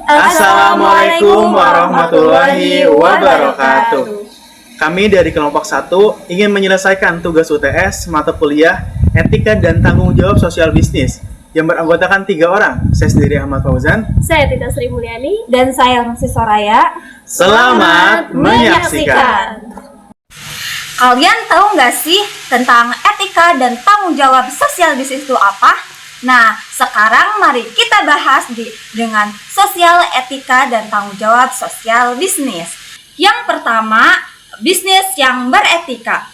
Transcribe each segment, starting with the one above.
Assalamualaikum warahmatullahi wabarakatuh. Kami dari kelompok 1 ingin menyelesaikan tugas UTS mata kuliah Etika dan Tanggung Jawab Sosial Bisnis yang beranggotakan 3 orang. Saya sendiri Ahmad Fauzan. Saya Tita Sri Mulyani. Dan saya Rosi Soraya. Selamat menyaksikan. Kalian tahu nggak sih tentang etika dan tanggung jawab sosial bisnis itu apa? Nah, sekarang mari kita bahas dengan sosial etika dan tanggung jawab sosial bisnis. Yang pertama, bisnis yang beretika.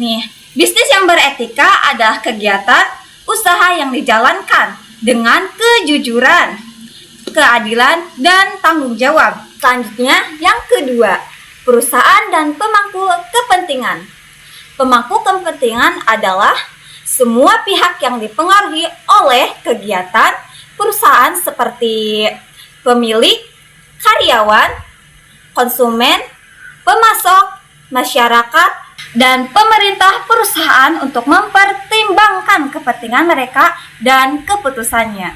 Nih, bisnis yang beretika adalah kegiatan usaha yang dijalankan dengan kejujuran, keadilan, dan tanggung jawab. Selanjutnya, yang kedua, perusahaan dan pemangku kepentingan. Pemangku kepentingan adalah semua pihak yang dipengaruhi oleh kegiatan perusahaan seperti pemilik, karyawan, konsumen, pemasok, masyarakat, dan pemerintah perusahaan untuk mempertimbangkan kepentingan mereka dan keputusannya.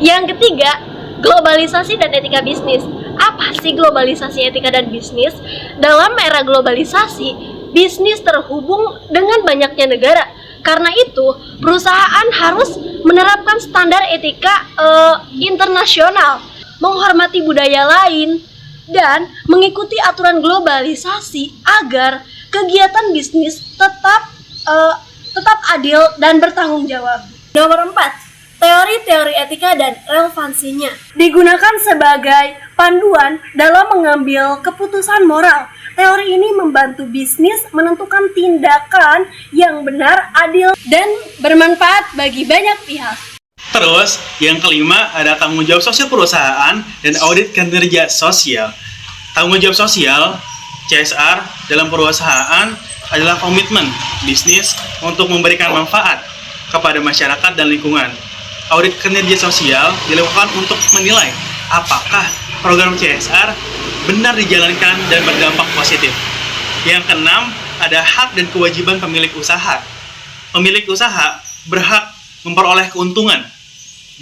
Yang ketiga, globalisasi dan etika bisnis. Apa sih globalisasi, etika, dan bisnis? Dalam era globalisasi, bisnis terhubung dengan banyaknya negara. Karena itu, perusahaan harus menerapkan standar etika internasional, menghormati budaya lain, dan mengikuti aturan globalisasi agar kegiatan bisnis tetap adil dan bertanggung jawab. Nomor 4. Teori-teori etika dan relevansinya digunakan sebagai panduan dalam mengambil keputusan moral. Teori ini membantu bisnis menentukan tindakan yang benar, adil, dan bermanfaat bagi banyak pihak. Terus, yang kelima ada tanggung jawab sosial perusahaan dan audit kinerja sosial. Tanggung jawab sosial, CSR, dalam perusahaan adalah komitmen bisnis untuk memberikan manfaat kepada masyarakat dan lingkungan. Audit kinerja sosial dilakukan untuk menilai apakah program CSR benar dijalankan dan berdampak positif. Yang keenam, ada hak dan kewajiban pemilik usaha. Pemilik usaha berhak memperoleh keuntungan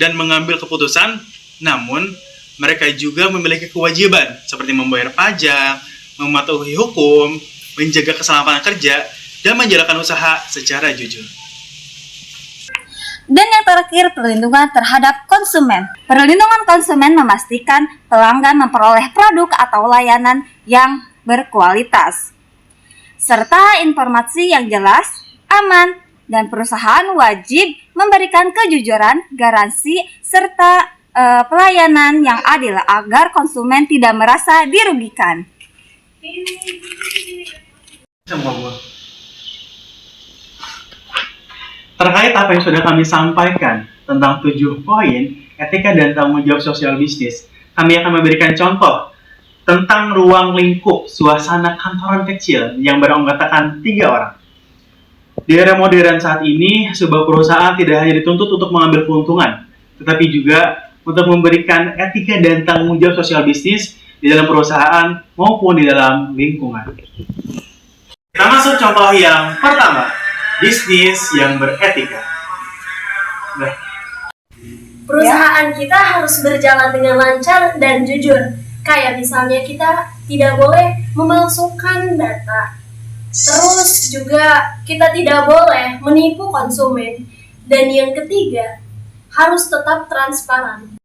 dan mengambil keputusan, namun mereka juga memiliki kewajiban seperti membayar pajak, mematuhi hukum, menjaga keselamatan kerja, dan menjalankan usaha secara jujur. Dan yang terakhir, perlindungan terhadap konsumen. Perlindungan konsumen memastikan pelanggan memperoleh produk atau layanan yang berkualitas, serta informasi yang jelas, aman, dan perusahaan wajib memberikan kejujuran, garansi, serta pelayanan yang adil agar konsumen tidak merasa dirugikan. Terkait apa yang sudah kami sampaikan tentang 7 poin etika dan tanggung jawab sosial bisnis, kami akan memberikan contoh tentang ruang lingkup suasana kantoran kecil yang beranggotakan 3 orang. Di era modern saat ini, sebuah perusahaan tidak hanya dituntut untuk mengambil keuntungan, tetapi juga untuk memberikan etika dan tanggung jawab sosial bisnis di dalam perusahaan maupun di dalam lingkungan. Kita masuk contoh yang pertama. Bisnis yang beretika. Perusahaan kita harus berjalan dengan lancar dan jujur. Kayak misalnya kita tidak boleh memalsukan data. Terus juga kita tidak boleh menipu konsumen. Dan yang ketiga, harus tetap transparan.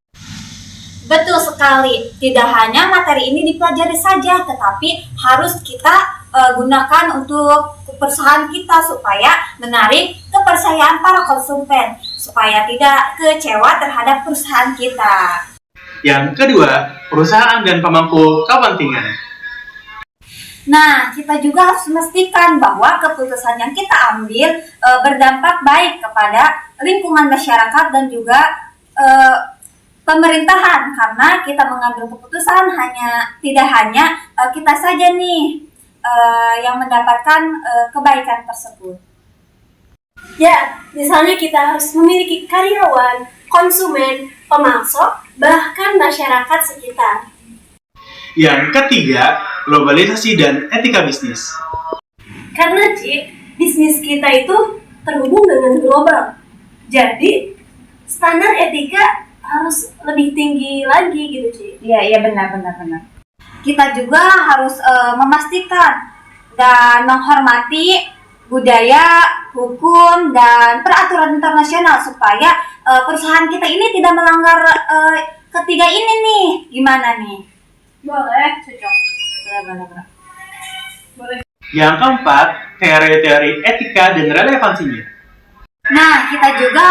Betul sekali, tidak hanya materi ini dipelajari saja, tetapi harus kita gunakan untuk perusahaan kita supaya menarik kepercayaan para konsumen, supaya tidak kecewa terhadap perusahaan kita. Yang kedua, perusahaan dan pemangku kepentingan. Nah, kita juga harus memastikan bahwa keputusan yang kita ambil berdampak baik kepada lingkungan masyarakat dan juga pemerintahan, karena kita mengambil keputusan tidak hanya kita saja nih yang mendapatkan kebaikan tersebut. Ya, misalnya kita harus memiliki karyawan, konsumen, pemasok, bahkan masyarakat sekitar. Yang ketiga, globalisasi dan etika bisnis. Karena bisnis kita itu terhubung dengan global. Jadi, standar etika harus lebih tinggi lagi gitu sih. Iya benar. Kita juga harus memastikan dan menghormati budaya, hukum, dan peraturan internasional supaya perusahaan kita ini tidak melanggar ketiga ini nih. Gimana nih? Boleh, cocok. Benar. Yang keempat, teori-teori etika dan relevansinya. Nah, kita juga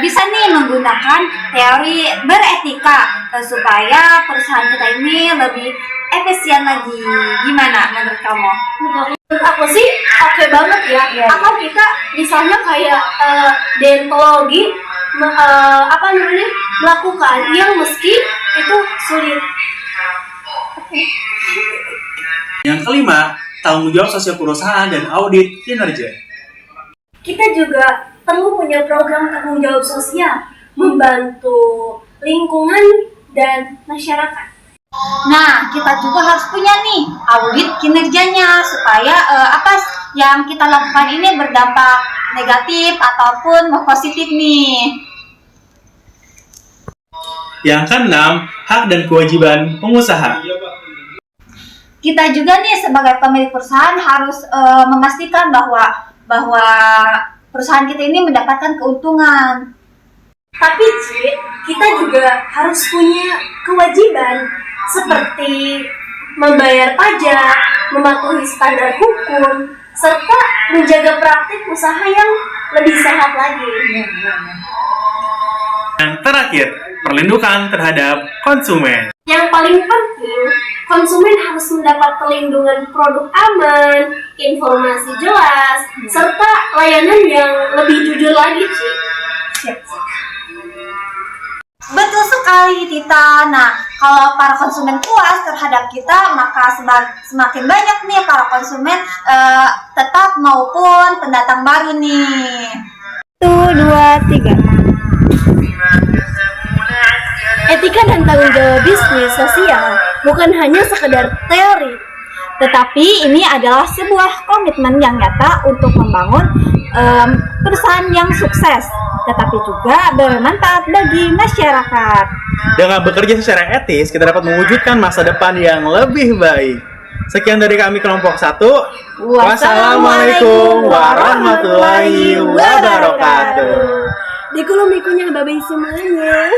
bisa nih menggunakan teori beretika supaya perusahaan kita ini lebih efisien lagi. Gimana menurut kamu? Menurut aku sih oke banget ya. Iya. Atau kita misalnya kayak deontologi melakukan yang meski itu sulit. Yang kelima, tanggung jawab sosial perusahaan dan audit kinerja. Kita juga perlu punya program tanggung jawab sosial, membantu lingkungan dan masyarakat. Nah, kita juga harus punya nih audit kinerjanya supaya apa yang kita lakukan ini berdampak negatif ataupun positif nih. Yang keenam, hak dan kewajiban pengusaha. Kita juga nih sebagai pemilik perusahaan harus memastikan bahwa perusahaan kita ini mendapatkan keuntungan. Tapi Ci, kita juga harus punya kewajiban seperti membayar pajak, mematuhi standar hukum, serta menjaga praktik usaha yang lebih sehat lagi. Yang terakhir, perlindungan terhadap konsumen. Yang paling penting, konsumen harus mendapat perlindungan produk aman, informasi jelas, serta layanan yang lebih jujur lagi, Ci. Siap. Betul sekali, Tita. Nah, kalau para konsumen puas terhadap kita, maka semakin banyak nih para konsumen tetap maupun pendatang baru nih. 1, 2, 3. Etika dan tanggung jawab bisnis sosial bukan hanya sekedar teori, Tetapi ini adalah sebuah komitmen yang nyata untuk membangun perusahaan yang sukses, tetapi juga bermanfaat bagi masyarakat. Dengan bekerja secara etis, kita dapat mewujudkan masa depan yang lebih baik. Sekian dari kami kelompok 1. Wassalamualaikum warahmatullahi wabarakatuh. Di kolom ikunya babai semuanya.